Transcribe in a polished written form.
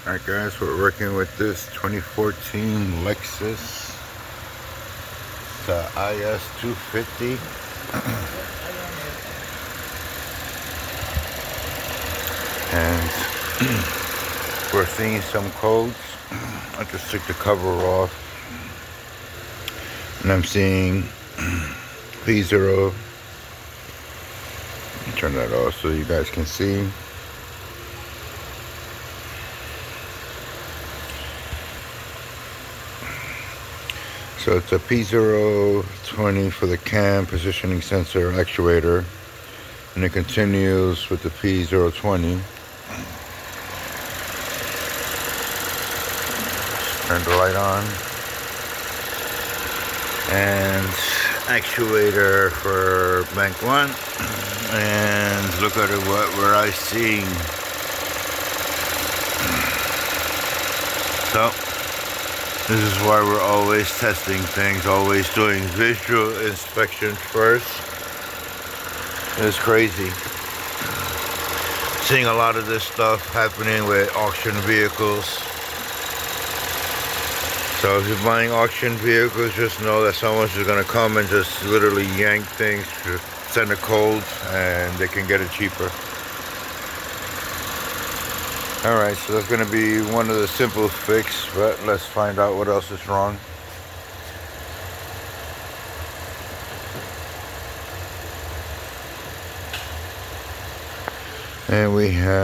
Alright guys, we're working with this 2014 Lexus, the is250. And we're seeing some codes. I just took the cover off. And I'm seeing P0. Turn that off so you guys can see. So it's a P020 for the cam positioning sensor actuator, and it continues with the P020. Turn the light on. And actuator for bank 1. And look at it, what we're seeing. So this is why we're always testing things, always doing visual inspection first. It's crazy. Seeing a lot of this stuff happening with auction vehicles. So if you're buying auction vehicles, just know that someone's just gonna come and just literally yank things, send a code, and they can get it cheaper. Alright, so that's going to be one of the simple fix, but let's find out what else is wrong. And we have